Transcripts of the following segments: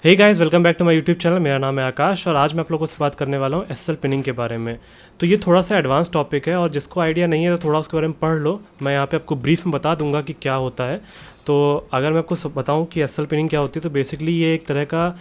Hey guys, welcome back to my YouTube channel. मेरा नाम है आकाश और आज मैं आप लोगों से बात करने वाला हूँ एसएसएल पिनिंग के बारे में। तो ये थोड़ा सा एडवांस टॉपिक है और जिसको आइडिया नहीं है तो थोड़ा उसके बारे में पढ़ लो। मैं यहाँ पे आपको ब्रीफ में बता दूंगा कि क्या होता है। तो अगर मैं आपको बताऊँ कि एसएसएल पिनिंग क्या होती है, तो बेसिकली ये एक तरह का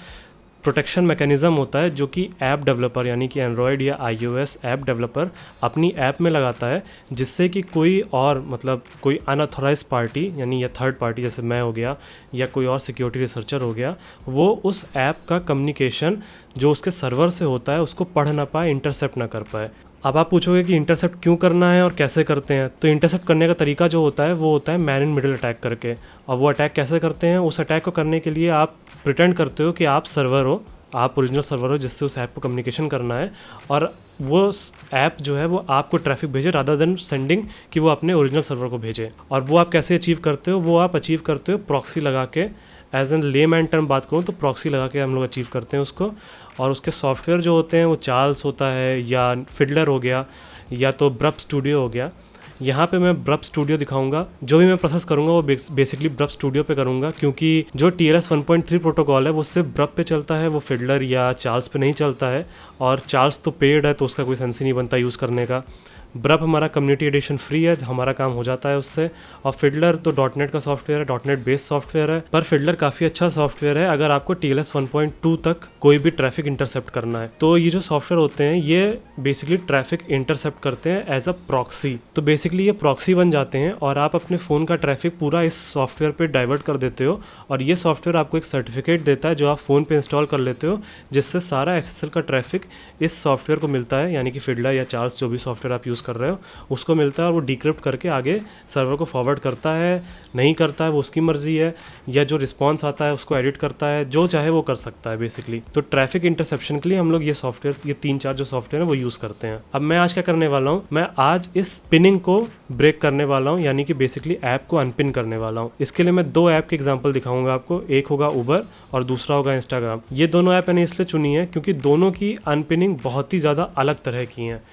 प्रोटेक्शन मैकेनिज़्म होता है जो कि ऐप डेवलपर यानी कि एंड्रॉयड या आईओएस ऐप डेवलपर अपनी ऐप में लगाता है, जिससे कि कोई और मतलब कोई अनऑथराइज्ड पार्टी यानी या थर्ड पार्टी जैसे मैं हो गया या कोई और सिक्योरिटी रिसर्चर हो गया, वो उस ऐप का कम्युनिकेशन जो उसके सर्वर से होता है उसको पढ़ ना पाए, इंटरसेप्ट ना कर पाए। अब आप पूछोगे कि इंटरसेप्ट क्यों करना है और कैसे करते हैं। तो इंटरसेप्ट करने का तरीका जो होता है वो होता है मैन इन मिडिल अटैक करके। और वो अटैक कैसे करते हैं, उस अटैक को करने के लिए आप प्रिटेंड करते हो कि आप सर्वर हो, आप ओरिजिनल सर्वर हो जिससे उस ऐप को कम्युनिकेशन करना है, और वो ऐप जो है वो आपको ट्रैफिक भेजे रादर देन सेंडिंग कि वो अपने ओरिजिनल सर्वर को भेजे। और वो आप कैसे अचीव करते हो, वो आप अचीव करते हो प्रॉक्सी लगा के। एज एन लेमैन टर्म बात करूँ तो प्रॉक्सी लगा के हम लोग अचीव करते हैं उसको। और उसके सॉफ्टवेयर जो होते हैं वो चार्ल्स होता है या फिडलर हो गया या तो ब्रब स्टूडियो हो गया। यहाँ पे मैं ब्रब स्टूडियो दिखाऊंगा। जो भी मैं प्रोसेस करूँगा वो बेसिकली ब्रब स्टूडियो पे करूँगा, क्योंकि जो TLS 1.3 प्रोटोकॉल है वो सिर्फ ब्रब पे चलता है, वो फिडलर या चार्ल्स पे नहीं चलता है। और चार्ल्स तो पेड है तो उसका कोई सेंस ही नहीं बनता यूज़ करने का। ब्रब हमारा कम्युनिटी एडिशन फ्री है, हमारा काम हो जाता है उससे। और फिडलर तो डॉटनेट का सॉफ्टवेयर है, डॉटनेट बेस्ड सॉफ्टवेयर है, पर फिडलर काफ़ी अच्छा सॉफ्टवेयर है अगर आपको TLS 1.2 तक कोई भी ट्रैफिक इंटरसेप्ट करना है। तो ये जो सॉफ्टवेयर होते हैं ये बेसिकली ट्रैफिक इंटरसेप्ट करते हैं एज अ प्रॉक्सी। तो बेसिकली ये प्रॉक्सी बन जाते हैं और आप अपने फ़ोन का ट्रैफिक पूरा इस सॉफ्टवेयर पर डाइवर्ट कर देते हो। और ये सॉफ्टवेयर आपको एक सर्टिफिकेट देता है जो आप फ़ोन पर इंस्टॉल कर लेते हो, जिससे सारा SSL का ट्रैफिक इस सॉफ्टवेयर को मिलता है, यानी कि फिडलर या चार्ल्स जो भी सॉफ्टवेयर आप यूज़ कर रहे हो उसको मिलता है। और वो डिक्रिप्ट करके आगे सर्वर को फॉरवर्ड करता है, नहीं करता है वो उसकी मर्जी है, या जो रिस्पॉन्स आता है उसको एडिट करता है, जो चाहे वो कर सकता है बेसिकली। तो ट्रैफिक इंटरसेप्शन के लिए हम लोग ये सॉफ्टवेयर, ये 3-4 जो सॉफ्टवेयर है वो यूज़ करते हैं। अब मैं आज क्या करने वाला हूँ, मैं आज इस पिनिंग को ब्रेक करने वाला हूँ, यानी कि बेसिकली ऐप को अनपिन करने वाला हूँ। इसके लिए मैं 2 ऐप के एग्जाम्पल दिखाऊंगा आपको। एक होगा उबर और दूसरा होगा इंस्टाग्राम। ये दोनों ऐप मैंने इसलिए चुनी है क्योंकि दोनों की अनपिनिंग बहुत ही ज़्यादा अलग तरह की हैं।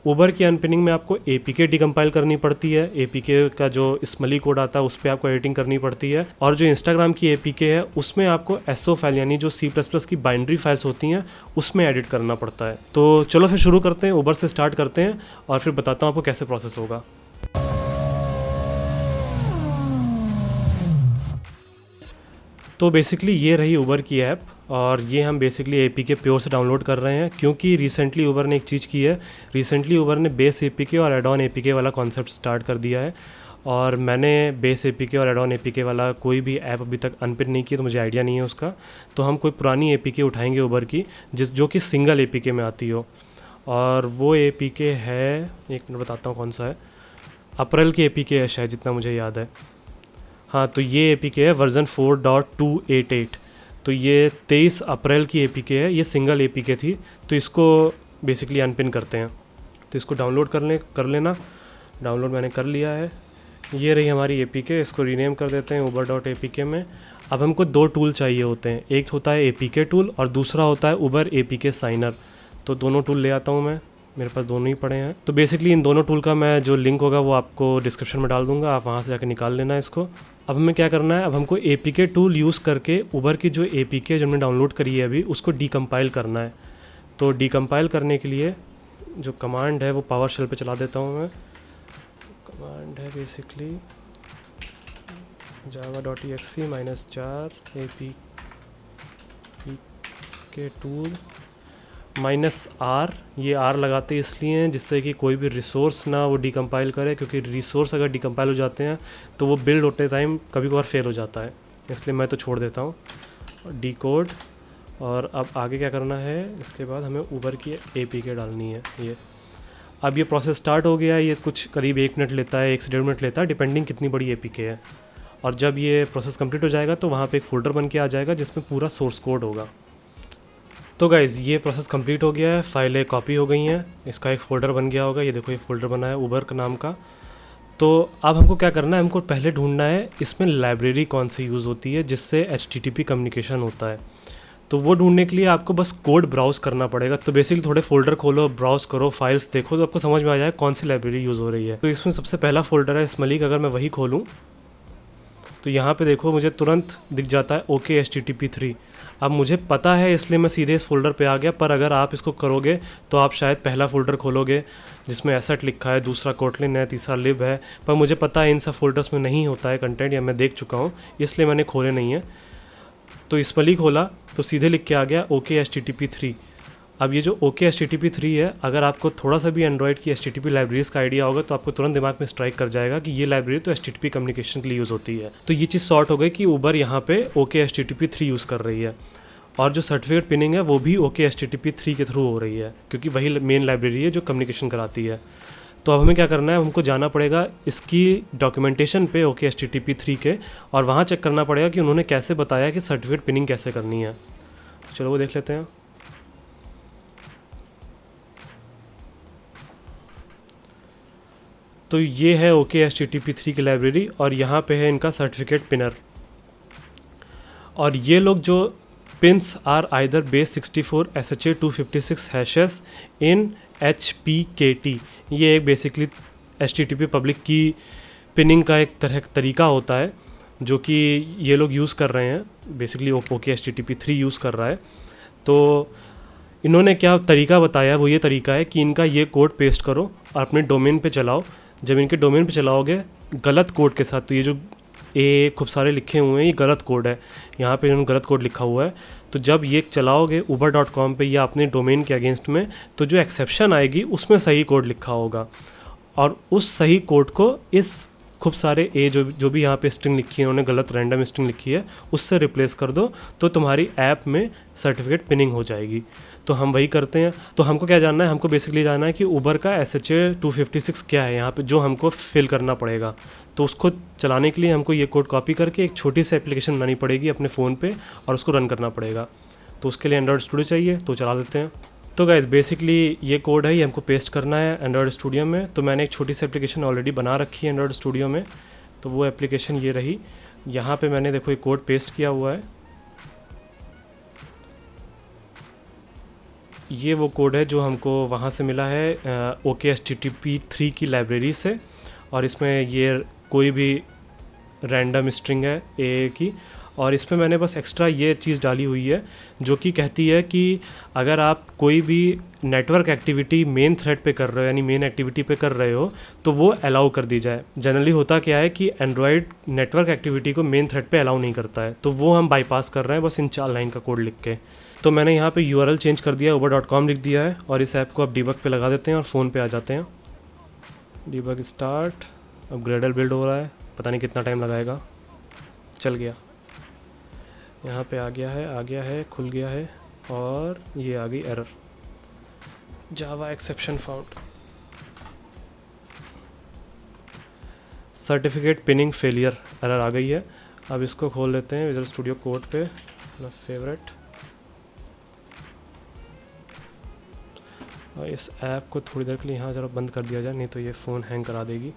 उबर की अनपिनिंग में आपको APK डिकम्पाइल करनी पड़ती है, APK का जो स्मली कोड आता है उस पर आपको एडिटिंग करनी पड़ती है। और जो इंस्टाग्राम की APK है उसमें आपको SO फाइल यानी जो C++ की बाइनरी फाइल्स होती हैं उसमें एडिट करना पड़ता है। तो चलो फिर शुरू करते हैं, उबर से स्टार्ट करते हैं और फिर बताता हूँ आपको कैसे प्रोसेस होगा। तो बेसिकली ये रही उबर की ऐप और ये हम बेसिकली APK प्योर से डाउनलोड कर रहे हैं, क्योंकि रिसेंटली उबर ने एक चीज़ की है। रिसेंटली उबर ने बेस APK और एड ऑन APK वाला कॉन्सेप्ट स्टार्ट कर दिया है। और मैंने बेस APK और एड ऑन APK वाला कोई भी ऐप अभी तक अनपिन नहीं की, तो मुझे आइडिया नहीं है उसका। तो हम कोई पुरानी APK उठाएंगे उबर की जो कि सिंगल APK में आती हो। और वो APK है, एक मिनट बताता हूँ कौन सा है, अप्रैल की APK है शायद, जितना मुझे याद है। हाँ, तो ये APK है वर्जन 4.288। तो ये 23 अप्रैल की APK है, ये सिंगल APK थी। तो इसको बेसिकली अनपिन करते हैं। तो इसको डाउनलोड कर लेना। डाउनलोड मैंने कर लिया है। ये रही हमारी APK। इसको रीनेम कर देते हैं uber.apk में। अब हमको 2 टूल चाहिए होते हैं, एक होता है APK टूल और दूसरा होता है उबर APK साइनर। तो दोनों टूल ले आता हूँ मैं, मेरे पास दोनों ही पड़े हैं। तो बेसिकली इन दोनों टूल का मैं जो लिंक होगा वो आपको डिस्क्रिप्शन में डाल दूंगा, आप वहाँ से जाकर निकाल लेना इसको। अब हमें क्या करना है, अब हमको APK टूल यूज़ करके उबर की जो APK जो हमने डाउनलोड करी है अभी उसको डिकम्पाइल करना है। तो डिकम्पाइल करने के लिए जो कमांड है वो पावर शेल पे चला देता हूँ मैं। कमांड है basically java.exe -4 APK tool -R। ये R लगाते इसलिए हैं जिससे कि कोई भी रिसोर्स ना वो डिकम्पाइल करे, क्योंकि रिसोर्स अगर डिकम्पाइल हो जाते हैं तो वो बिल्ड होते टाइम कभी कभार फेल हो जाता है, इसलिए मैं तो छोड़ देता हूँ डिकोड। और अब आगे क्या करना है, इसके बाद हमें उबर की APK डालनी है। ये अब ये प्रोसेस स्टार्ट हो गया है। ये कुछ करीब 1 मिनट लेता है, 1 से 1.5 मिनट लेता है, डिपेंडिंग कितनी बड़ी APK है। और जब ये प्रोसेस कंप्लीट हो जाएगा तो वहाँ पे एक फ़ोल्डर बन के आ जाएगा जिसमें पूरा सोर्स कोड होगा। तो गाइज़ ये प्रोसेस कंप्लीट हो गया है, फाइलें कॉपी हो गई हैं, इसका एक फ़ोल्डर बन गया होगा। ये देखो, ये फ़ोल्डर बना है उबर का नाम का। तो अब हमको क्या करना है, हमको पहले ढूंढना है इसमें लाइब्रेरी कौन सी यूज़ होती है जिससे HTTP कम्युनिकेशन होता है। तो वो ढूंढने के लिए आपको बस कोड ब्राउज़ करना पड़ेगा। तो बेसिकली थोड़े फोल्डर खोलो, ब्राउज़ करो, फाइल्स देखो, तो आपको समझ में आ जाए कौन सी लाइब्रेरी यूज़ हो रही है। तो इसमें सबसे पहला फ़ोल्डर है स्मलीक। अगर मैं वही खोलूँ तो यहाँ पे देखो मुझे तुरंत दिख जाता है OK HTTP 3। अब मुझे पता है इसलिए मैं सीधे इस फ़ोल्डर पे आ गया, पर अगर आप इसको करोगे तो आप शायद पहला फ़ोल्डर खोलोगे जिसमें एसेट लिखा है, दूसरा कोटलिन है, तीसरा लिब है, पर मुझे पता है इन सब फोल्डर्स में नहीं होता है कंटेंट, या मैं देख चुका हूँ इसलिए मैंने खोले नहीं है। तो इस पर ही खोला तो सीधे लिख के आ गया OKHTTP3। अब ये जो OKHTTP3 है, अगर आपको थोड़ा सा भी एंड्रॉयड की HTTP लाइब्रेरीज़ का आइडिया होगा तो आपको तुरंत दिमाग में स्ट्राइक कर जाएगा कि ये लाइब्रेरी तो HTTP कम्युनिकेशन के लिए यूज़ होती है। तो ये चीज़ सॉर्ट हो गई कि उबर यहाँ पे OKHTTP3 यूज़ कर रही है, और जो सर्टिफिकेट पिनिंग है वो भी OKHTTP3 के थ्रू हो रही है, क्योंकि वही मेन लाइब्रेरी है जो कम्युनिकेशन कराती है। तो अब हमें क्या करना है, हमको जाना पड़ेगा इसकी डॉक्यूमेंटेशन पे OKHTTP3 के, और वहाँ चेक करना पड़ेगा कि उन्होंने कैसे बताया कि सर्टिफिकेट पिनिंग कैसे करनी है। चलो वो देख लेते हैं। तो ये है OKHTTP3 की लाइब्रेरी, और यहाँ पे है इनका सर्टिफिकेट पिनर। और ये लोग जो pins are either base 64 SHA 256 hashes in HPKT, ये एक basically HTTP public key pinning का एक तरीका होता है जो कि ये लोग यूज़ कर रहे हैं, बेसिकली OKHTTP3 यूज़ कर रहा है। तो इन्होंने क्या तरीका बताया, वो ये तरीका है कि इनका ये कोड पेस्ट करो और अपने डोमेन पे चलाओ। जब इनके डोमेन पे चलाओगे गलत कोड के साथ, तो ये जो खूब सारे लिखे हुए हैं ये गलत कोड है, यहाँ पे इन्होंने गलत कोड लिखा हुआ है। तो जब ये चलाओगे uber.com पे या अपने डोमेन के अगेंस्ट में, तो जो एक्सेप्शन आएगी उसमें सही कोड लिखा होगा, और उस सही कोड को इस खूब सारे जो भी यहाँ पे स्ट्रिंग लिखी है, उन्होंने गलत रैंडम स्ट्रिंग लिखी है, उससे रिप्लेस कर दो, तो तुम्हारी ऐप में सर्टिफिकेट पिनिंग हो जाएगी। तो हम वही करते हैं। तो हमको क्या जानना है, हमको बेसिकली जानना है कि उबर का SHA 256 क्या है यहाँ पे, जो हमको फिल करना पड़ेगा। तो उसको चलाने के लिए हमको ये कोड कॉपी करके एक छोटी सी एप्लीकेशन बनानी पड़ेगी अपने फ़ोन पे, और उसको रन करना पड़ेगा। तो उसके लिए एंड्रॉयड स्टूडियो चाहिए, तो चला देते हैं। तो गाइस बेसिकली ये कोड है, ये हमको पेस्ट करना है एंड्रॉयड स्टूडियो में। तो मैंने एक छोटी सी एप्लीकेशन ऑलरेडी बना रखी है एंड्रॉयड स्टूडियो में, तो वो एप्लीकेशन ये रही। यहाँ पे मैंने देखो ये कोड पेस्ट किया हुआ है, ये वो कोड है जो हमको वहाँ से मिला है OKHTTP3 की लाइब्रेरी से, और इसमें ये कोई भी रैंडम स्ट्रिंग है ए की, और इसमें मैंने बस एक्स्ट्रा ये चीज़ डाली हुई है जो कि कहती है कि अगर आप कोई भी नेटवर्क एक्टिविटी मेन थ्रेड पे कर रहे हो, यानी मेन एक्टिविटी पे कर रहे हो, तो वो अलाउ कर दी जाए। जनरली होता क्या है कि एंड्रॉयड नेटवर्क एक्टिविटी को मेन थ्रेड पे अलाउ नहीं करता है, तो वो हम बाईपास कर रहे हैं बस इन 4 लाइन का कोड लिख के। तो मैंने यहाँ पे URL चेंज कर दिया, uber.com लिख दिया है, और इस ऐप को अब डीबग पे लगा देते हैं और फ़ोन पे आ जाते हैं। डीबग स्टार्ट, अब ग्रेडल बिल्ड हो रहा है, पता नहीं कितना टाइम लगाएगा। चल गया, यहाँ पे आ गया है, खुल गया है, और ये आ गई error, Java exception found, certificate pinning failure error आ गई है। अब इसको खोल लेते हैं विजुअल स्टूडियो कोड पे, अपना फेवरेट, और इस ऐप को थोड़ी देर के लिए यहाँ ज़रा बंद कर दिया जाए, नहीं तो ये फ़ोन हैंग करा देगी।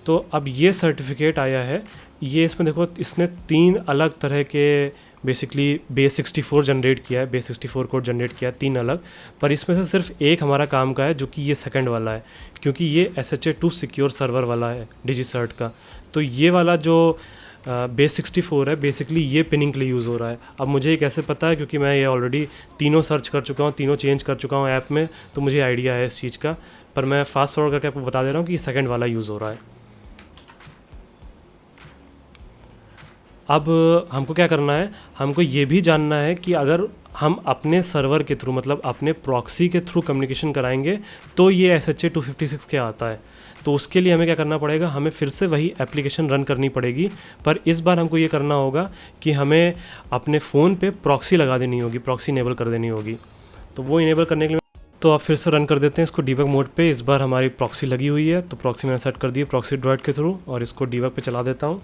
तो अब ये सर्टिफिकेट आया है, ये इसमें देखो इसने 3 अलग तरह के बेसिकली बेस 64 जनरेट किया है, बेस 64 कोड जनरेट किया है 3 अलग, पर इसमें से सिर्फ एक हमारा काम का है जो कि ये सेकंड वाला है, क्योंकि ये SHA 2 सिक्योर सर्वर वाला है DigiCert का। तो ये वाला जो बेस 64 है बेसिकली ये पिनिंग के लिए यूज़ हो रहा है। अब मुझे ये कैसे पता है, क्योंकि मैं ये ऑलरेडी तीनों सर्च कर चुका हूँ, तीनों चेंज कर चुका हूँ ऐप में, तो मुझे आइडिया है इस चीज़ का, पर मैं फास्ट फॉरवर्ड करके आपको बता दे रहा हूँ कि सेकंड वाला यूज़ हो रहा है। अब हमको क्या करना है, हमको ये भी जानना है कि अगर हम अपने सर्वर के थ्रू, मतलब अपने प्रॉक्सी के थ्रू कम्युनिकेशन कराएंगे तो ये SHA 256 क्या आता है। तो उसके लिए हमें क्या करना पड़ेगा, हमें फिर से वही एप्लीकेशन रन करनी पड़ेगी, पर इस बार हमको ये करना होगा कि हमें अपने फ़ोन पे प्रॉक्सी लगा देनी होगी, प्रॉक्सी इनेबल कर देनी होगी। तो वो इनेबल करने के लिए तो आप फिर से रन कर देते हैं इसको डीबग मोड पे। इस बार हमारी प्रॉक्सी लगी हुई है, तो प्रॉक्सी मैंने सेट कर दी है प्रॉक्सी ड्रॉइड के थ्रू, और इसको डीबग पे चला देता हूँ।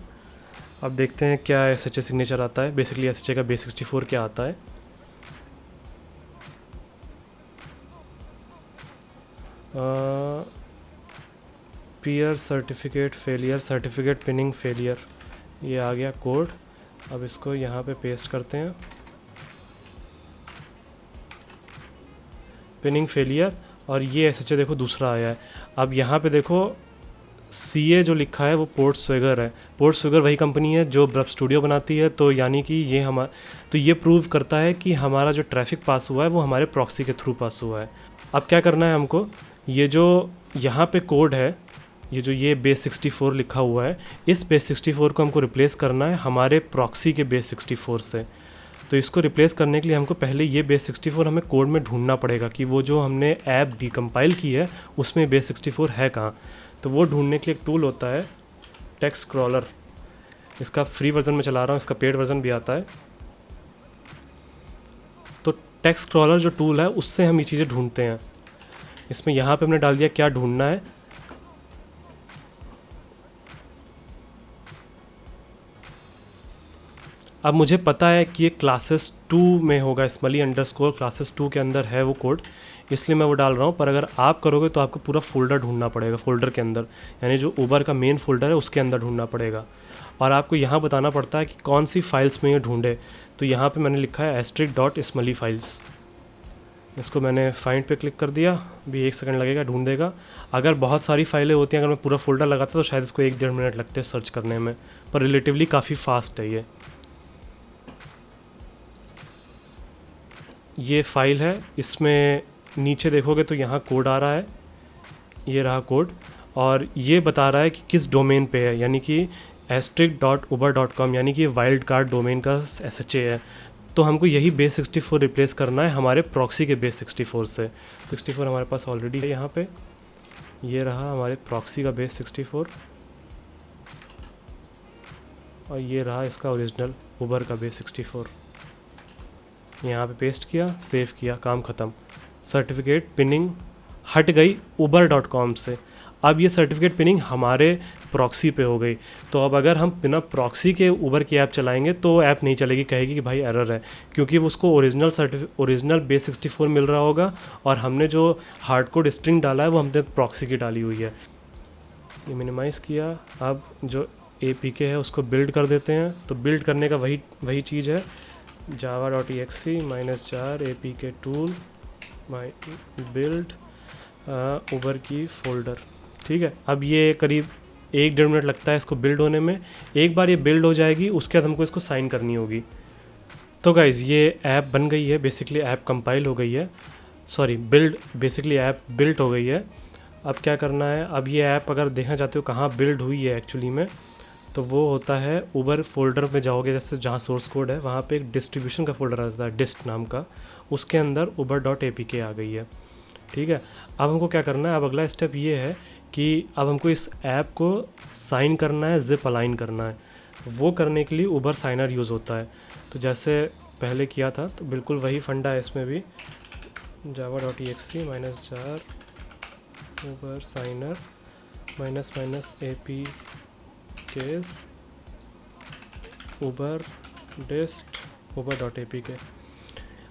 अब देखते हैं क्या SHA सिग्नेचर आता है, बेसिकली SHA का बेस 64 क्या आता है। Peer certificate failure, certificate pinning failure, ये आ गया कोड। अब इसको यहाँ पे पेस्ट करते हैं, पिनिंग फेलियर, और ये SHA देखो दूसरा आया है। अब यहाँ पे देखो CA जो लिखा है वो पोर्ट स्वेगर है। पोर्ट स्वेगर वही कंपनी है जो ब्रब स्टूडियो बनाती है, तो यानी कि ये प्रूव करता है कि हमारा जो ट्रैफिक पास हुआ है वो हमारे प्रॉक्सी के थ्रू पास हुआ है। अब क्या करना है हमको, ये जो यहाँ पे कोड है, ये बेस 64 लिखा हुआ है, इस बेस 64 को हमको रिप्लेस करना है हमारे प्रॉक्सी के बेस 64 से। तो इसको रिप्लेस करने के लिए हमको पहले ये बेस 64 हमें कोड में ढूंढना पड़ेगा कि वो जो हमने ऐप डिकम्पाइल की है उसमें बेस 64 है कहाँ। तो वो ढूंढने के लिए एक टूल होता है टेक्स्ट स्क्रॉलर। इसका फ्री वर्जन में चला रहा हूँ, इसका पेड वर्जन भी आता है। तो टेक्स्ट स्क्रॉलर जो टूल है उससे हम ये चीज़ें ढूंढते हैं। इसमें यहाँ पे हमने डाल दिया क्या ढूंढना है। अब मुझे पता है कि ये क्लासेस 2 में होगा, smally_ क्लासेस 2 के अंदर है वो कोड, इसलिए मैं वो डाल रहा हूँ। पर अगर आप करोगे तो आपको पूरा फोल्डर ढूंढना पड़ेगा, फोल्डर के अंदर, यानी जो ऊबर का मेन फोल्डर है उसके अंदर ढूंढना पड़ेगा। और आपको यहाँ बताना पड़ता है कि कौन सी फाइल्स में ये ढूंढे। तो यहाँ पे मैंने लिखा है *.smally files। इसको मैंने फाइंड पे क्लिक कर दिया, भी 1 सेकंड लगेगा, ढूंढ देगा। अगर बहुत सारी फाइलें होती हैं, अगर मैं पूरा फोल्डर लगाता तो शायद इसको 1-1.5 मिनट लगते सर्च करने में, पर रिलेटिवली काफ़ी फास्ट है ये फाइल है। इसमें नीचे देखोगे तो यहाँ कोड आ रहा है, ये रहा कोड, और ये बता रहा है कि किस डोमेन पे है, यानी कि *.uber.com, यानी कि वाइल्ड कार्ड डोमेन का SHA है। तो हमको यही बेस 64 रिप्लेस करना है हमारे प्रॉक्सी के बेस 64 से। 64 हमारे पास ऑलरेडी है यहाँ पे, ये रहा हमारे प्रॉक्सी का बेस 64, और ये रहा इसका ओरिजिनल उबर का बेस 64। यहाँ पे पेस्ट किया, सेव किया, काम ख़त्म। सर्टिफिकेट पिनिंग हट गई uber.com से। अब ये सर्टिफिकेट पिनिंग हमारे प्रॉक्सी पे हो गई। तो अब अगर हम बिना प्रॉक्सी के उबर की ऐप चलाएंगे तो ऐप नहीं चलेगी, कहेगी कि भाई एरर है, क्योंकि उसको ओरिजिनल बेस 64 मिल रहा होगा और हमने जो हार्ड कोड स्ट्रिंग डाला है वो हमने प्रॉक्सी की डाली हुई है। ये मिनिमाइज़ किया। अब जो APK है उसको बिल्ड कर देते हैं। तो बिल्ड करने का वही चीज़ है, java.exe -jar apk tool build उबर की फ़ोल्डर। ठीक है, अब ये करीब 1-1.5 मिनट लगता है इसको बिल्ड होने में। एक बार ये बिल्ड हो जाएगी उसके बाद हमको इसको साइन करनी होगी। तो गाइज़ ये ऐप बन गई है, बेसिकली ऐप कंपाइल हो गई है, बेसिकली ऐप बिल्ड हो गई है। अब क्या करना है, अब ये ऐप अगर देखना चाहते हो कहाँ बिल्ड हुई है एक्चुअली में, तो वो होता है उबर फोल्डर में जाओगे, जैसे जहाँ सोर्स कोड है वहाँ पे एक डिस्ट्रीब्यूशन का फोल्डर आता है डिस्ट नाम का, उसके अंदर uber.apk आ गई है। ठीक है, अब हमको क्या करना है, अब अगला स्टेप ये है कि अब हमको इस ऐप को साइन करना है, जिप अलाइन करना है। वो करने के लिए उबर साइनर यूज़ होता है। तो जैसे पहले किया था तो बिल्कुल वही फंडा है इसमें भी, java.exe -jar uber signer --- apk uber dist uber.apk।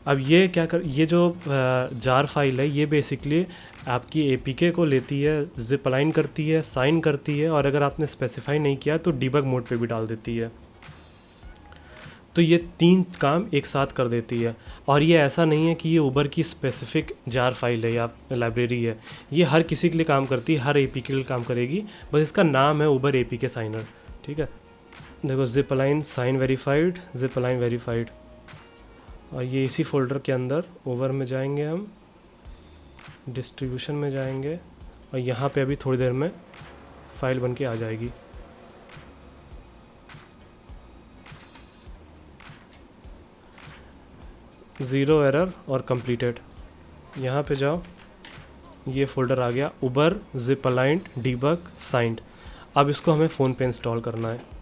अब ये जो जार फाइल है ये बेसिकली आपकी APK को लेती है, जिप अलाइन करती है, साइन करती है, और अगर आपने स्पेसिफाई नहीं किया तो डिबग मोड पे भी डाल देती है। तो ये 3 काम एक साथ कर देती है। और ये ऐसा नहीं है कि ये उबर की स्पेसिफिक जार फाइल है या लाइब्रेरी है, ये हर किसी के लिए काम करती है, हर APK के लिए काम करेगी, बस इसका नाम है उबर APK साइनर। ठीक है, देखो zip align sign verified, zip align verified, और ये इसी फोल्डर के अंदर उबर में जाएंगे, हम डिस्ट्रीब्यूशन में जाएंगे, और यहाँ पे अभी थोड़ी देर में फाइल बन के आ जाएगी। ज़ीरो एरर और कंप्लीटेड, यहाँ पे जाओ, ये फोल्डर आ गया उबर जिप अलाइंड डीबग साइंड। अब इसको हमें फ़ोन पे इंस्टॉल करना है।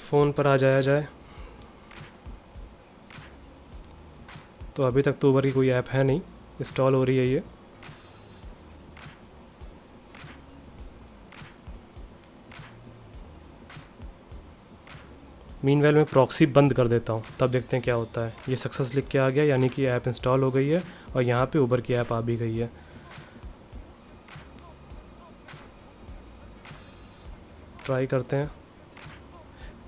फ़ोन पर आ जाए। तो अभी तक तो उबर की कोई ऐप है नहीं, इंस्टॉल हो रही है ये। मीनवाइल मैं प्रॉक्सी बंद कर देता हूँ, तब देखते हैं क्या होता है। ये सक्सेस लिख के आ गया, यानी कि ऐप इंस्टॉल हो गई है और यहाँ पे उबर की ऐप आ भी गई है। ट्राई करते हैं,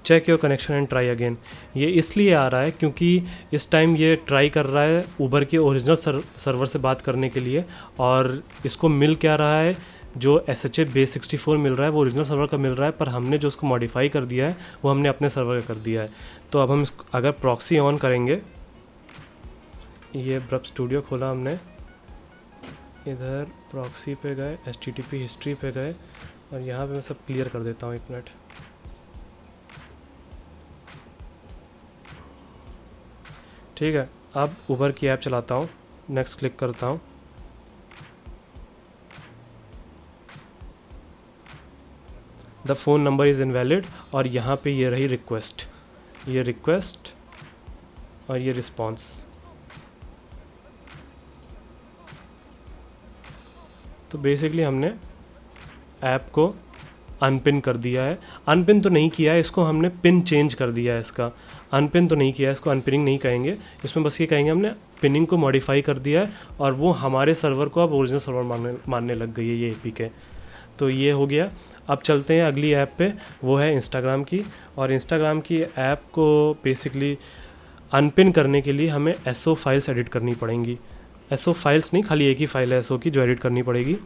check your connection and try again. ये इसलिए आ रहा है क्योंकि इस टाइम ये ट्राई कर रहा है उबर के ओरिजिनल सर्वर से बात करने के लिए, और इसको मिल क्या रहा है, जो SHA बेस 64 मिल रहा है वो ओरिजिनल सर्वर का मिल रहा है, पर हमने जो उसको मॉडिफाई कर दिया है वो हमने अपने सर्वर का कर दिया है। तो अब हम अगर प्रॉक्सी ऑन करेंगे, ये ब्रब स्टूडियो खोला हमने, इधर प्रॉक्सी पे गए, HTTP हिस्ट्री पे गए, और यहाँ पे मैं सब क्लियर कर देता हूँ। 1 मिनट, ठीक है। अब उबर की ऐप चलाता हूँ, नेक्स्ट क्लिक करता हूँ, the phone number is invalid, और यहाँ पे ये रही रिक्वेस्ट, ये रिक्वेस्ट और ये रिस्पॉन्स। तो बेसिकली हमने ऐप को अनपिन कर दिया है। अनपिन तो नहीं किया है, इसको हमने पिन चेंज कर दिया है इसका। अनपिन तो नहीं किया है, इसको अनपिनिंग नहीं कहेंगे, इसमें बस ये कहेंगे हमने पिनिंग को मॉडिफाई कर दिया है, और वो हमारे सर्वर को अब ओरिजिनल सर्वर मानने लग गई है ये APK। तो ये हो गया। अब चलते हैं अगली ऐप पे, वो है इंस्टाग्राम की। और इंस्टाग्राम की ऐप को बेसिकली अनपिन करने के लिए हमें SO फाइल्स एडिट करनी पड़ेंगी। SO फाइल्स नहीं, खाली एक ही फाइल है SO की जो एडिट करनी पड़ेगी।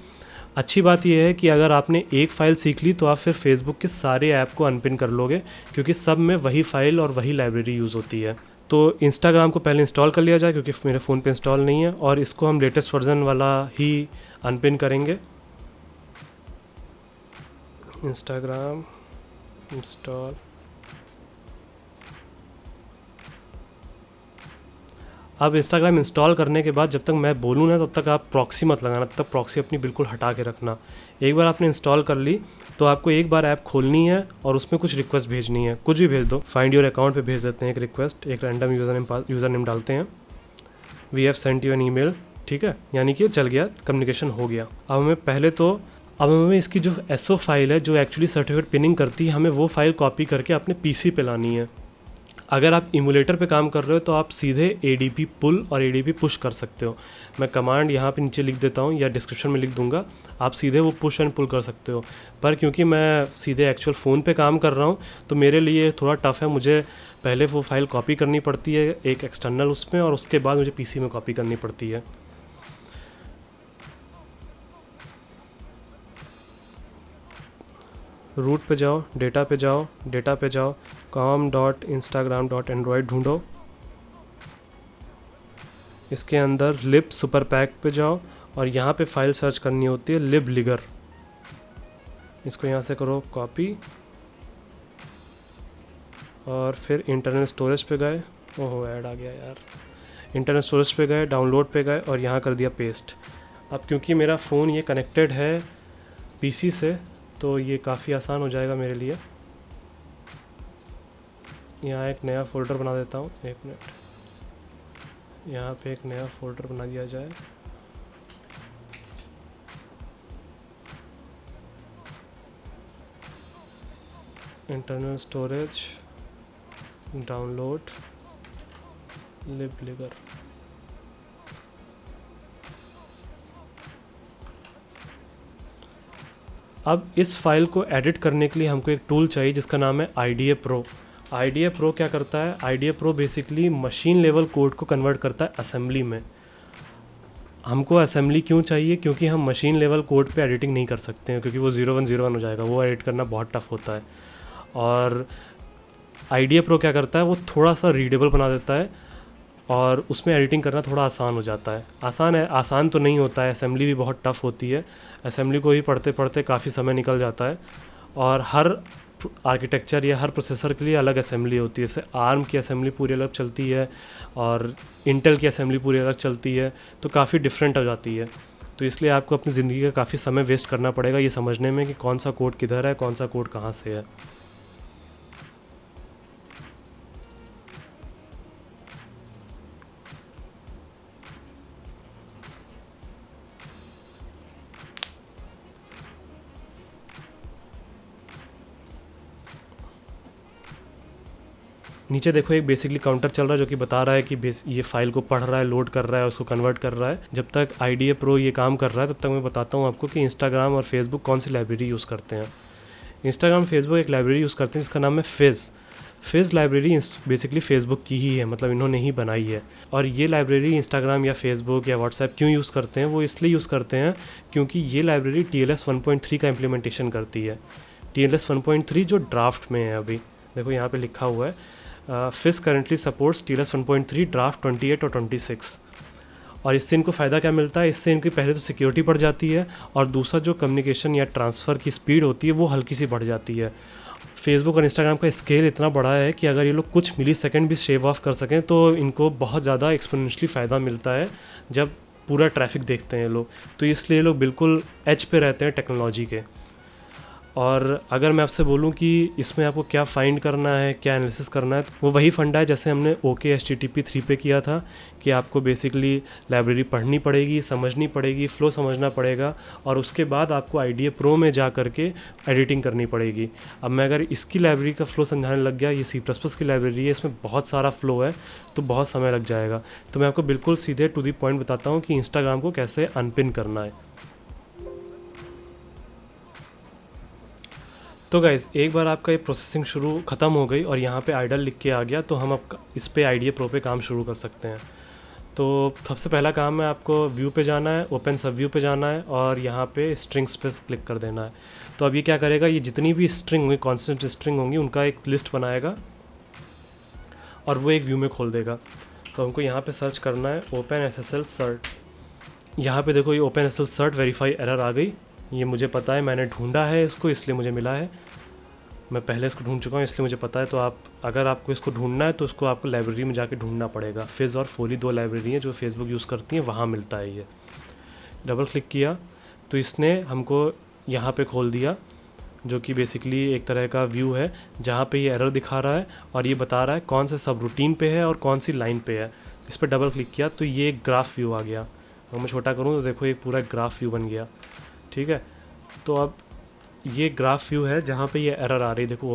अच्छी बात यह है कि अगर आपने एक फ़ाइल सीख ली तो आप फिर फेसबुक के सारे ऐप को अनपिन कर लोगे, क्योंकि सब में वही फ़ाइल और वही लाइब्रेरी यूज़ होती है। तो इंस्टाग्राम को पहले इंस्टॉल कर लिया जाए, क्योंकि मेरे फ़ोन पे इंस्टॉल नहीं है, और इसको हम लेटेस्ट वर्जन वाला ही अनपिन करेंगे। इंस्टाग्राम इंस्टॉल, अब इंस्टाग्राम इंस्टॉल करने के बाद जब तक मैं बोलूँ ना तब तक आप प्रॉक्सी मत लगाना, तब तक प्रॉक्सी अपनी बिल्कुल हटा के रखना। एक बार आपने इंस्टॉल कर ली तो आपको एक बार ऐप खोलनी है और उसमें कुछ रिक्वेस्ट भेजनी है, कुछ भी भेज दो। फाइंड योर अकाउंट पे भेज देते हैं एक रिक्वेस्ट, एक रैंडम यूज़र नेम डालते हैं, we have sent you an email, ठीक है, यानी कि चल गया, कम्युनिकेशन हो गया। अब हमें इसकी जो SO फाइल है जो एक्चुअली सर्टिफिकेट पिनिंग करती है, हमें वो फाइल कॉपी करके अपने PC पे लानी है। अगर आप इमुलेटर पे काम कर रहे हो तो आप सीधे ADP पुल और ADP पुश कर सकते हो। मैं कमांड यहाँ पे नीचे लिख देता हूँ या डिस्क्रिप्शन में लिख दूंगा, आप सीधे वो पुश एंड पुल कर सकते हो। पर क्योंकि मैं सीधे एक्चुअल फ़ोन पे काम कर रहा हूँ तो मेरे लिए थोड़ा टफ़ है, मुझे पहले वो फाइल कॉपी करनी पड़ती है एक एक्सटर्नल उसमें, और उसके बाद मुझे PC में कॉपी करनी पड़ती है। रूट पे जाओ, डेटा पे जाओ, डेटा पे जाओ, com.instagram.android ढूंढो, इसके अंदर लिब सुपर पैक पे जाओ, और यहाँ पे फाइल सर्च करनी होती है लिब लिगर। इसको यहाँ से करो कॉपी, और फिर इंटरनल स्टोरेज पे गए, ओहो ऐड आ गया यार, इंटरनल स्टोरेज पे गए, डाउनलोड पे गए, और यहाँ कर दिया पेस्ट। अब क्योंकि मेरा फ़ोन ये कनेक्टेड है PC से तो ये काफ़ी आसान हो जाएगा मेरे लिए। यहाँ एक नया फ़ोल्डर बना देता हूँ, 1 मिनट, यहाँ पे एक नया फ़ोल्डर बना दिया जाए। इंटरनल स्टोरेज, डाउनलोड, लिब लिगर। अब इस फाइल को एडिट करने के लिए हमको एक टूल चाहिए जिसका नाम है IDA Pro। IDA Pro क्या करता है? IDA Pro basically machine level code को कन्वर्ट करता है असेंबली में। हमको असेंबली क्यों चाहिए? क्योंकि हम मशीन लेवल कोड पे एडिटिंग नहीं कर सकते हैं, क्योंकि वो 0101 हो जाएगा, वो एडिट करना बहुत टफ होता है। और IDA Pro क्या करता है, वो थोड़ा सा रीडेबल बना देता है और उसमें एडिटिंग करना थोड़ा आसान हो जाता है। आसान तो नहीं होता है, असेंबली भी बहुत टफ़ होती है। असेंबली को ही पढ़ते पढ़ते काफ़ी समय निकल जाता है, और हर आर्किटेक्चर या हर प्रोसेसर के लिए अलग असेंबली होती है। जैसे आर्म की असेंबली पूरी अलग चलती है और इंटेल की असेंबली पूरी अलग चलती है, तो काफ़ी डिफरेंट हो जाती है। तो इसलिए आपको अपनी ज़िंदगी का काफ़ी समय वेस्ट करना पड़ेगा ये समझने में कि कौन सा कोड किधर है, कौन सा कोड कहाँ से है। नीचे देखो एक बेसिकली काउंटर चल रहा है जो कि बता रहा है कि ये फाइल को पढ़ रहा है, लोड कर रहा है, उसको कन्वर्ट कर रहा है। जब तक IDEA Pro ये काम कर रहा है तब तक मैं बताता हूँ आपको कि इंस्टाग्राम और फेसबुक कौन सी लाइब्रेरी यूज़ करते हैं। इंस्टाग्राम फेसबुक एक लाइब्रेरी यूज़ करते हैं जिसका नाम है फिज़ लाइब्रेरी बेसिकली फ़ेसबुक की ही है, मतलब इन्होंने ही बनाई है। और ये लाइब्रेरी इंस्टाग्राम या फेसबुक या व्हाट्सएप क्यों यूज़ करते हैं, वो इसलिए यूज़ करते हैं क्योंकि ये लाइब्रेरी TLS 1.3 का इम्प्लीमेंटेशन करती है। TLS 1.3 जो ड्राफ्ट में है अभी, देखो यहाँ पे लिखा हुआ है fizz currently supports TLS 1.3 draft 28 और 26। और इससे इनको फ़ायदा क्या मिलता है, इससे इनकी पहले तो सिक्योरिटी बढ़ जाती है और दूसरा जो कम्युनिकेशन या ट्रांसफ़र की स्पीड होती है वो हल्की सी बढ़ जाती है। फेसबुक और इंस्टाग्राम का स्केल इतना बड़ा है कि अगर ये लोग कुछ मिलीसेकंड भी शेव ऑफ कर सकें तो इनको बहुत ज़्यादा एक्सपोनेंशियली फ़ायदा मिलता है जब पूरा ट्रैफिक देखते हैं लोग। तो इसलिए लोग बिल्कुल एज पे रहते हैं टेक्नोलॉजी के। और अगर मैं आपसे बोलूं कि इसमें आपको क्या फाइंड करना है, क्या एनालिसिस करना है, तो वो वही फंडा है जैसे हमने OKHTTP 3 पे किया था कि आपको बेसिकली लाइब्रेरी पढ़नी पड़ेगी, समझनी पड़ेगी, फ़्लो समझना पड़ेगा और उसके बाद आपको IDEA Pro में जा करके एडिटिंग करनी पड़ेगी। अब मैं अगर इसकी लाइब्रेरी का फ़्लो समझाने लग गया, ये C++ की लाइब्रेरी है, इसमें बहुत सारा फ़्लो है तो बहुत समय लग जाएगा। तो मैं आपको बिल्कुल सीधे टू द पॉइंट बताता हूँ कि इंस्टाग्राम को कैसे अनपिन करना है। तो गाइज़ एक बार आपका ये प्रोसेसिंग ख़त्म हो गई और यहाँ पे आइडल लिख के आ गया तो हम अब इस पे IDEA Pro पे काम शुरू कर सकते हैं। तो सबसे पहला काम है आपको व्यू पे जाना है, ओपन सब व्यू पे जाना है और यहाँ पे स्ट्रिंग्स पे क्लिक कर देना है। तो अब ये क्या करेगा, ये जितनी भी स्ट्रिंग होंगी, कॉन्स्टेंट स्ट्रिंग होंगी, उनका एक लिस्ट बनाएगा और वो एक व्यू में खोल देगा। तो हमको यहाँ पे सर्च करना है OpenSSL cert। यहाँ पे देखो ये OpenSSL cert वेरीफाई एरर आ गई। ये मुझे पता है, मैंने ढूंढा है इसको इसलिए मुझे मिला है, मैं पहले इसको ढूंढ चुका हूँ इसलिए मुझे पता है। तो आप अगर आपको इसको ढूंढना है तो उसको आपको लाइब्रेरी में जाके ढूंढना पड़ेगा। फिज़ और फोली 2 लाइब्रेरी हैं जो फेसबुक यूज़ करती हैं, वहाँ मिलता है ये। डबल क्लिक किया तो इसने हमको यहाँ पे खोल दिया जो कि बेसिकली एक तरह का व्यू है जहाँ पे ये एरर दिखा रहा है और ये बता रहा है कौन से सब रूटीन पे है और कौन सी लाइन पे है। इस पर डबल क्लिक किया तो ये एक ग्राफ व्यू आ गया। अगर मैं छोटा करूँ तो देखो एक पूरा ग्राफ व्यू बन गया, ठीक है। तो अब ये ग्राफ व्यू है जहाँ पे ये एरर आ रही है, देखो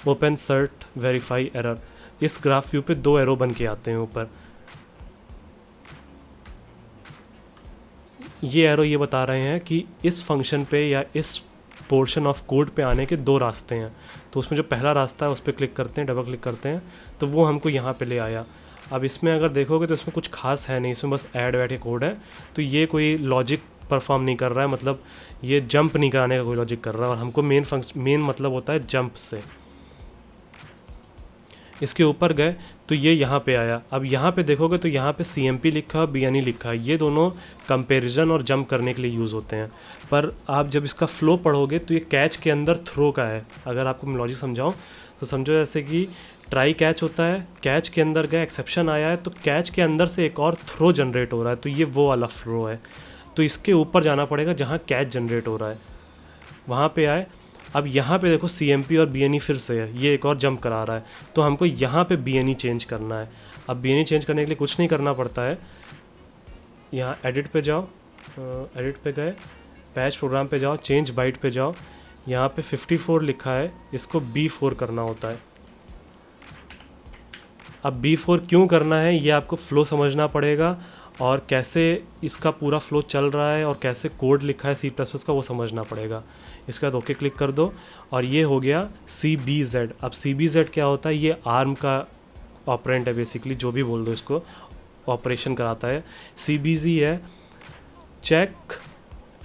ओपन सर्ट वेरीफाई एरर। इस ग्राफ व्यू पे 2 एरो बन के आते हैं ऊपर। ये एरो ये बता रहे हैं कि इस फंक्शन पे या इस पोर्शन ऑफ कोड पे आने के 2 रास्ते हैं। तो उसमें जो पहला रास्ता है उस पर क्लिक करते हैं, डबल क्लिक करते हैं तो वो हमको यहाँ पे ले आया। अब इसमें अगर देखोगे तो इसमें कुछ खास है नहीं, इसमें बस ऐड वैड के कोड है। तो ये कोई लॉजिक परफॉर्म नहीं कर रहा है, मतलब ये जंप नहीं कराने का कोई लॉजिक कर रहा है और हमको मेन मतलब होता है जंप से। इसके ऊपर गए तो ये यहाँ पे आया। अब यहाँ पे देखोगे तो यहाँ पे CMP लिखा है, BNE लिखा है। ये दोनों कंपैरिजन और जंप करने के लिए यूज़ होते हैं। पर आप जब इसका फ़्लो पढ़ोगे तो ये कैच के अंदर थ्रो का है। अगर आपको मैं लॉजिक समझाऊँ तो समझो जैसे कि ट्राई कैच होता है, कैच के अंदर गए, एक्सेप्शन आया है तो कैच के अंदर से एक और थ्रो जनरेट हो रहा है, तो ये वो वाला फ्लो है। तो इसके ऊपर जाना पड़ेगा जहाँ कैच जनरेट हो रहा है, वहाँ पे आए। अब यहाँ पे देखो CMP और BNE फिर से है, ये एक और जंप करा रहा है। तो हमको यहाँ पे BNE चेंज करना है। अब BNE चेंज करने के लिए कुछ नहीं करना पड़ता है, यहाँ एडिट पे जाओ, एडिट पे गए, पैच प्रोग्राम पे जाओ, चेंज बाइट पे जाओ, यहाँ पे 54 लिखा है, इसको B4 करना होता है। अब B4 क्यों करना है ये आपको फ़्लो समझना पड़ेगा और कैसे इसका पूरा फ़्लो चल रहा है और कैसे कोड लिखा है C++ का वो समझना पड़ेगा। इसके बाद ओके क्लिक कर दो और ये हो गया CBZ। अब CBZ क्या होता है, ये ARM का ऑपरेंट है बेसिकली, जो भी बोल दो इसको, ऑपरेशन कराता है। CBZ है check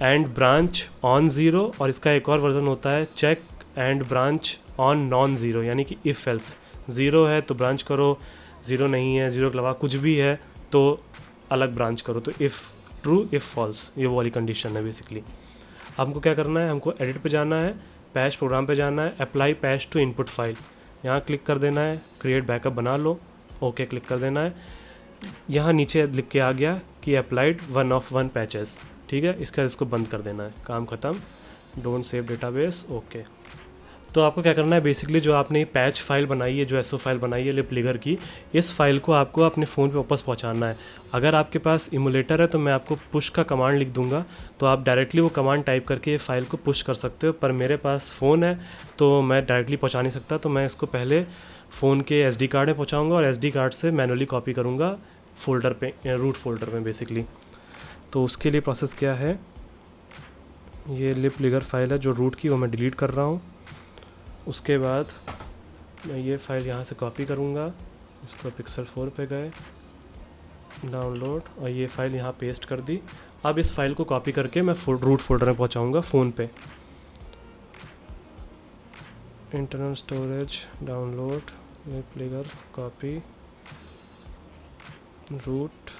and branch on zero, और इसका एक और वर्जन होता है check and branch on non zero, यानी कि इफ़ एल्स। ज़ीरो है तो ब्रांच करो, ज़ीरो नहीं है, ज़ीरो के अलावा कुछ भी है तो अलग ब्रांच करो। तो इफ़ ट्रू इफ़ फॉल्स, ये वो वाली कंडीशन है बेसिकली। हमको क्या करना है, हमको एडिट पे जाना है, पैच प्रोग्राम पे जाना है, apply patch to input file, यहाँ क्लिक कर देना है, क्रिएट बैकअप बना लो, ओके क्लिक कर देना है। यहाँ नीचे लिख के आ गया कि अप्लाइड 1 of 1 पैचेस, ठीक है। इसका इसको बंद कर देना है, काम ख़त्म, डोंट सेव डेटाबेस, ओके। तो आपको क्या करना है, बेसिकली जो आपने पैच फाइल बनाई है, जो एसओ फाइल बनाई है लिपलिगर की, इस फाइल को आपको अपने फ़ोन पे वापस पहुंचाना है। अगर आपके पास इमुलेटर है तो मैं आपको पुश का कमांड लिख दूंगा, तो आप डायरेक्टली वो कमांड टाइप करके ये फ़ाइल को पुश कर सकते हो। पर मेरे पास फ़ोन है तो मैं डायरेक्टली पहुंचा नहीं सकता, तो मैं इसको पहले फ़ोन के SD कार्ड में पहुँचाऊँगा और SD कार्ड से मैनुअली कॉपी करूँगा फ़ोल्डर पे, रूट फ़ोल्डर में बेसिकली। तो उसके लिए प्रोसेस क्या है, ये libligger फाइल है जो रूट की, वो मैं डिलीट कर रहा हूँ। उसके बाद मैं ये फ़ाइल यहाँ से कॉपी करूँगा, इसको पिक्सल 4 पे गए, डाउनलोड, और ये फ़ाइल यहाँ पेस्ट कर दी। अब इस फाइल को कॉपी करके मैं रूट फोल्डर में पहुँचाऊँगा फ़ोन पे। Internal storage, download, libligger, copy, root,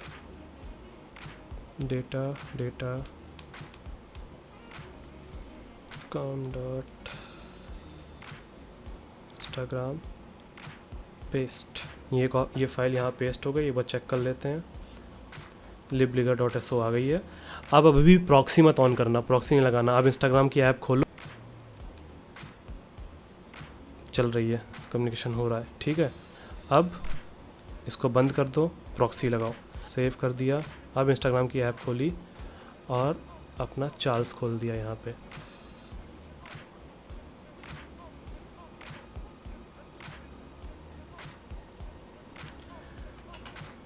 data com dot Instagram, paste. ये फ़ाइल यहाँ पेस्ट हो गई, एक बार चेक कर लेते हैं। libligger.so आ गई है। अब अभी प्रॉक्सी मत ऑन करना, प्रॉक्सी नहीं लगाना। अब इंस्टाग्राम की ऐप खोलो, चल रही है, कम्युनिकेशन हो रहा है, ठीक है। अब इसको बंद कर दो, प्रॉक्सी लगाओ। सेव कर दिया। अब इंस्टाग्राम की ऐप खोली और अपना चार्ल्स खोल दिया यहाँ पे।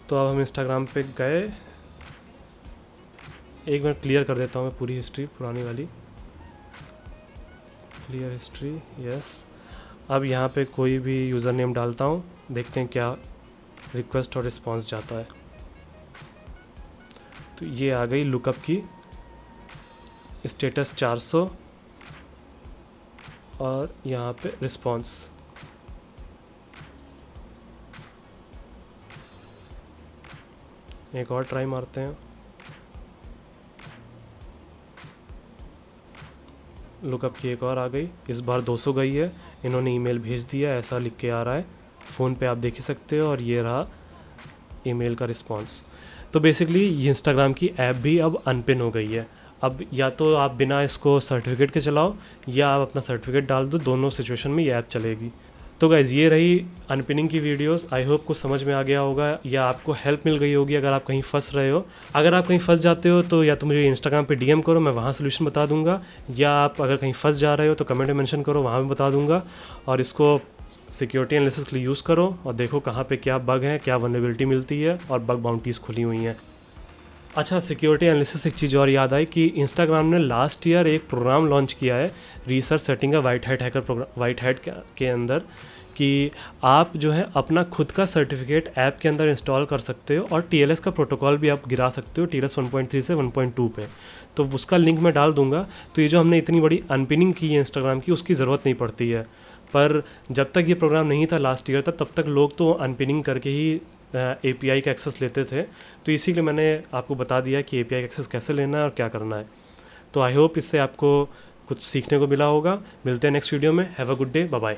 तो अब हम इंस्टाग्राम पे गए। एक मिनट क्लियर कर देता हूँ मैं पूरी हिस्ट्री, पुरानी वाली। Clear history, yes. अब यहाँ पे कोई भी यूज़र नेम डालता हूँ, देखते हैं क्या रिक्वेस्ट और रिस्पांस जाता है। तो ये आ गई लुकअप की स्टेटस 400 और यहाँ पे रिस्पांस। एक और ट्राई मारते हैं। लुकअप की एक और आ गई, इस बार 200 गई है। इन्होंने ईमेल भेज दिया, ऐसा लिख के आ रहा है, फ़ोन पे आप देख ही सकते हो। और ये रहा ईमेल का रिस्पांस। तो बेसिकली ये इंस्टाग्राम की ऐप भी अब अनपिन हो गई है। अब या तो आप बिना इसको सर्टिफिकेट के चलाओ या आप अपना सर्टिफिकेट डाल दो, दोनों सिचुएशन में ये ऐप चलेगी। तो गाइज़ ये रही अनपिनिंग की वीडियोस। आई होप कुछ समझ में आ गया होगा या आपको हेल्प मिल गई होगी अगर आप कहीं फंस रहे हो। अगर आप कहीं फंस जाते हो तो या तो मुझे इंस्टाग्राम पे DM करो, मैं वहाँ सोल्यूशन बता दूंगा, या आप अगर कहीं फंस जा रहे हो तो कमेंट में मेंशन करो, वहाँ भी बता दूंगा। और इसको सिक्योरिटी एनालिसिस के लिए यूज़ करो और देखो कहाँ पे क्या बग है, क्या वल्नरेबिलिटी मिलती है और बग बाउंटीज़ खुली हुई हैं। अच्छा, सिक्योरिटी एनालिसिस एक चीज़ और याद आई कि इंस्टाग्राम ने लास्ट ईयर एक प्रोग्राम लॉन्च किया है, रिसर्च सेटिंग का white hat hacker program, white hat के अंदर, कि आप जो है अपना खुद का सर्टिफिकेट ऐप के अंदर इंस्टॉल कर सकते हो और TLS का प्रोटोकॉल भी आप गिरा सकते हो TLS 1.3 से 1.2 पे। तो उसका लिंक मैं डाल दूंगा। तो ये जो हमने इतनी बड़ी अनपिनिंग की है इंस्टाग्राम की, उसकी ज़रूरत नहीं पड़ती है। पर जब तक ये प्रोग्राम नहीं था लास्ट ईयर तक, तब तक लोग तो अनपिनिंग करके ही API का एक्सेस लेते थे। तो इसीलिए मैंने आपको बता दिया कि API का एक्सेस कैसे लेना है और क्या करना है। तो आई होप इससे आपको कुछ सीखने को मिला होगा। मिलते हैं नेक्स्ट वीडियो में। Have a good day, bye bye.